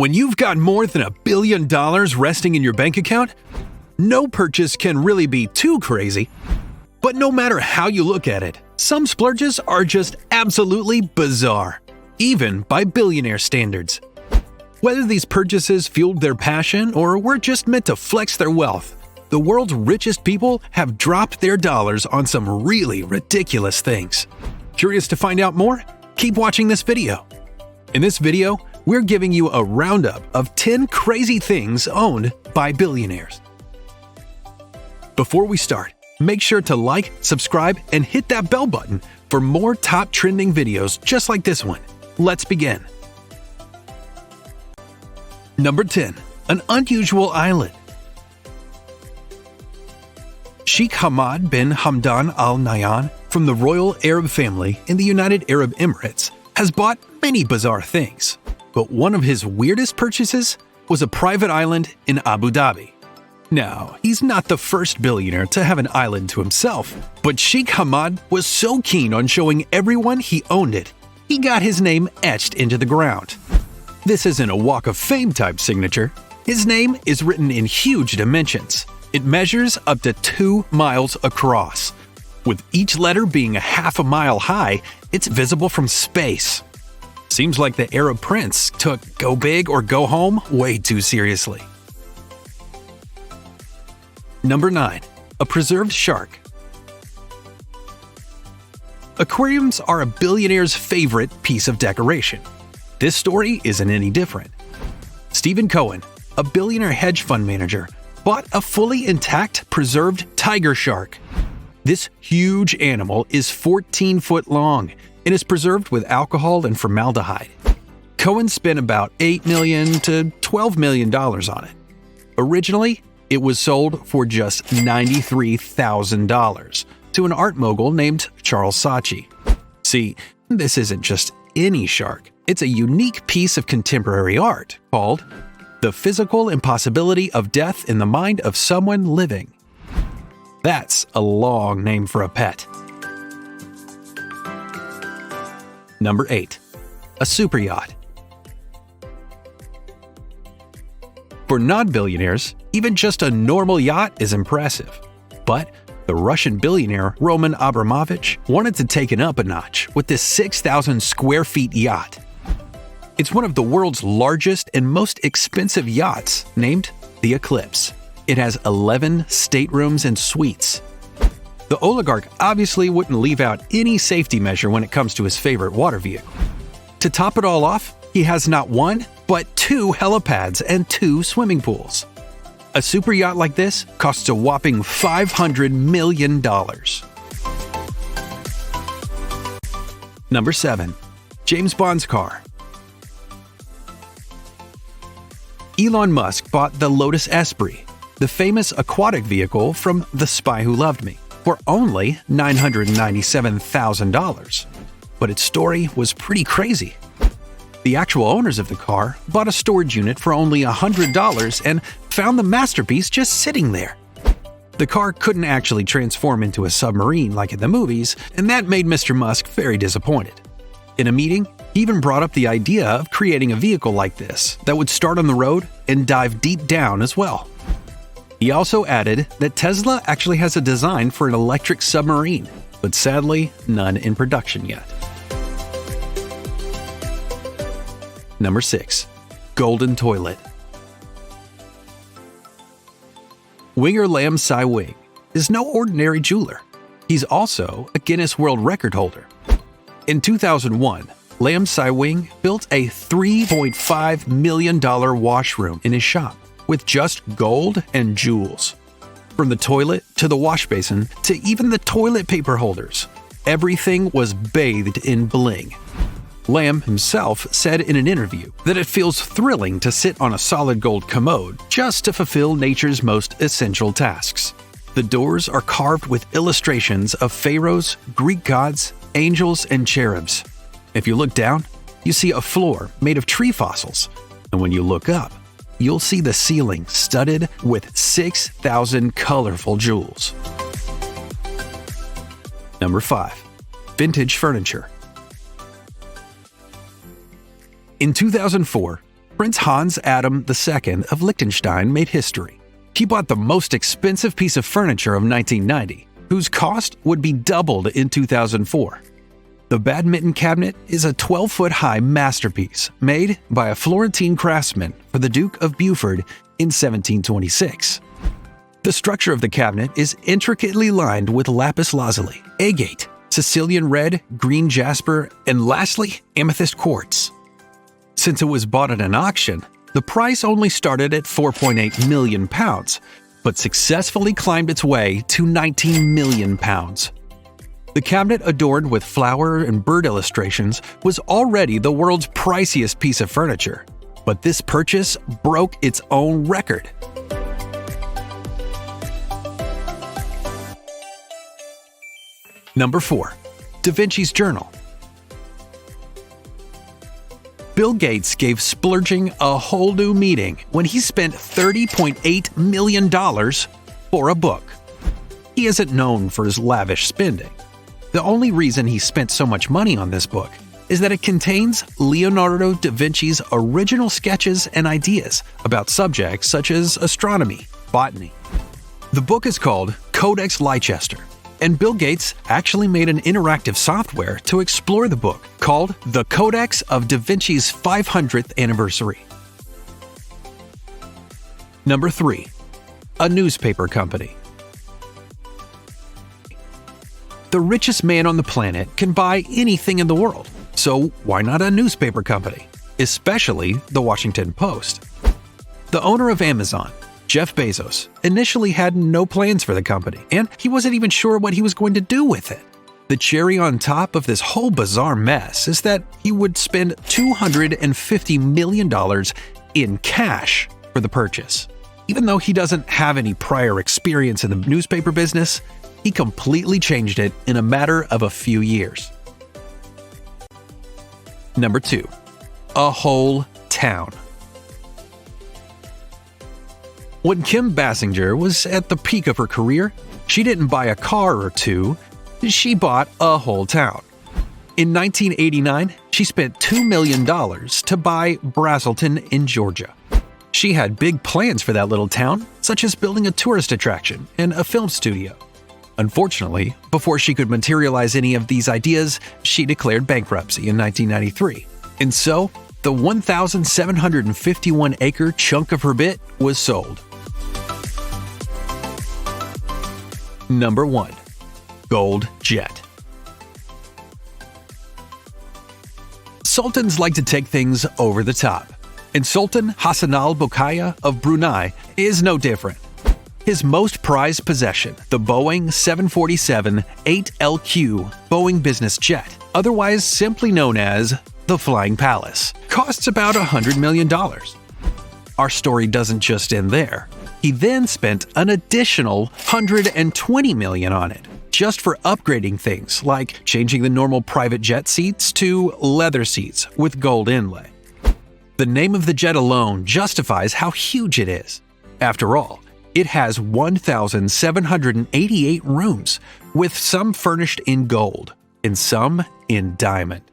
When you've got more than $1 billion resting in your bank account, no purchase can really be too crazy. But no matter how you look at it, some splurges are just absolutely bizarre, even by billionaire standards. Whether these purchases fueled their passion or were just meant to flex their wealth, the world's richest people have dropped their dollars on some really ridiculous things. Curious to find out more? Keep watching this video. In this video, we're giving you a roundup of 10 crazy things owned by billionaires. Before we start, make sure to like, subscribe, and hit that bell button for more top trending videos just like this one. Let's begin. Number 10. An unusual island. Sheikh Hamad bin Hamdan Al Nahyan from the Royal Arab family in the United Arab Emirates has bought many bizarre things, but one of his weirdest purchases was a private island in Abu Dhabi. Now, he's not the first billionaire to have an island to himself, but Sheikh Hamad was so keen on showing everyone he owned it, he got his name etched into the ground. This isn't a Walk of Fame type signature. His name is written in huge dimensions. It measures up to 2 miles across. With each letter being a half a mile high, it's visible from space. Seems like the Arab prince took go big or go home way too seriously. Number 9. A preserved shark. Aquariums are a billionaire's favorite piece of decoration. This story isn't any different. Stephen Cohen, a billionaire hedge fund manager, bought a fully intact preserved tiger shark. This huge animal is 14 foot long and is preserved with alcohol and formaldehyde. Cohen spent about $8 million to $12 million on it. Originally, it was sold for just $93,000 to an art mogul named Charles Saatchi. See, this isn't just any shark. It's a unique piece of contemporary art called The Physical Impossibility of Death in the Mind of Someone Living. That's a long name for a pet. Number 8. A superyacht. For non-billionaires, even just a normal yacht is impressive. But the Russian billionaire Roman Abramovich wanted to take it up a notch with this 6,000 square feet yacht. It's one of the world's largest and most expensive yachts, named the Eclipse. It has 11 staterooms and suites. The oligarch obviously wouldn't leave out any safety measure when it comes to his favorite water vehicle. To top it all off, he has not one, but 2 helipads and 2 swimming pools. A super yacht like this costs a whopping $500 million. Number 7. James Bond's car. Elon Musk bought the Lotus Esprit, the famous aquatic vehicle from The Spy Who Loved Me, for only $997,000. But its story was pretty crazy. The actual owners of the car bought a storage unit for only $100 and found the masterpiece just sitting there. The car couldn't actually transform into a submarine like in the movies, and that made Mr. Musk very disappointed. In a meeting, he even brought up the idea of creating a vehicle like this that would start on the road and dive deep down as well. He also added that Tesla actually has a design for an electric submarine, but sadly, none in production yet. Number 6. Golden toilet. Winger Lam Sai Wing is no ordinary jeweler. He's also a Guinness World Record holder. In 2001, Lam Sai Wing built a $3.5 million washroom in his shop with just gold and jewels. From the toilet to the wash basin to even the toilet paper holders, everything was bathed in bling. Lam himself said in an interview that it feels thrilling to sit on a solid gold commode just to fulfill nature's most essential tasks. The doors are carved with illustrations of pharaohs, Greek gods, angels, and cherubs. If you look down, you see a floor made of tree fossils, and when you look up, you'll see the ceiling studded with 6,000 colorful jewels. Number 5. Vintage furniture. In 2004, Prince Hans Adam II of Liechtenstein made history. He bought the most expensive piece of furniture of 1990, whose cost would be doubled in 2004. The badminton cabinet is a 12-foot-high masterpiece made by a Florentine craftsman for the Duke of Beaufort in 1726. The structure of the cabinet is intricately lined with lapis lazuli, agate, Sicilian red, green jasper, and lastly, amethyst quartz. Since it was bought at an auction, the price only started at £4.8 million, but successfully climbed its way to £19 million. The cabinet, adorned with flower and bird illustrations, was already the world's priciest piece of furniture, but this purchase broke its own record. Number 4. Da Vinci's Journal. Bill Gates gave splurging a whole new meaning when he spent $30.8 million for a book. He isn't known for his lavish spending. The only reason he spent so much money on this book is that it contains Leonardo da Vinci's original sketches and ideas about subjects such as astronomy, botany. The book is called Codex Leicester, and Bill Gates actually made an interactive software to explore the book called The Codex of Da Vinci's 500th Anniversary. Number 3. A newspaper company. The richest man on the planet can buy anything in the world, so why not a newspaper company, especially the Washington Post? The owner of Amazon, Jeff Bezos, initially had no plans for the company, and he wasn't even sure what he was going to do with it. The cherry on top of this whole bizarre mess is that he would spend $250 million in cash for the purchase. Even though he doesn't have any prior experience in the newspaper business, he completely changed it in a matter of a few years. Number 2. A whole town. When Kim Basinger was at the peak of her career, she didn't buy a car or two, she bought a whole town. In 1989, she spent $2 million to buy Brazelton in Georgia. She had big plans for that little town, such as building a tourist attraction and a film studio. Unfortunately, before she could materialize any of these ideas, she declared bankruptcy in 1993. And so, the 1,751-acre chunk of her bit was sold. Number 1. Gold Jet. Sultans like to take things over the top, and Sultan Hassan al-Bolkiah of Brunei is no different. His most prized possession, the Boeing 747-8LQ Boeing business jet, otherwise simply known as the Flying Palace, costs about $100 million. Our story doesn't just end there. He then spent an additional $120 million on it, just for upgrading things like changing the normal private jet seats to leather seats with gold inlay. The name of the jet alone justifies how huge it is. After all, it has 1,788 rooms, with some furnished in gold and some in diamond.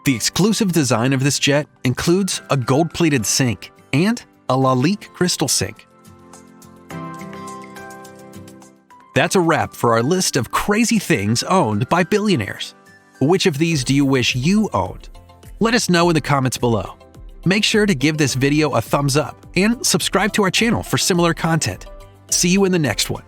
The exclusive design of this jet includes a gold-plated sink and a Lalique crystal sink. That's a wrap for our list of crazy things owned by billionaires. Which of these do you wish you owned? Let us know in the comments below. Make sure to give this video a thumbs up and subscribe to our channel for similar content. See you in the next one.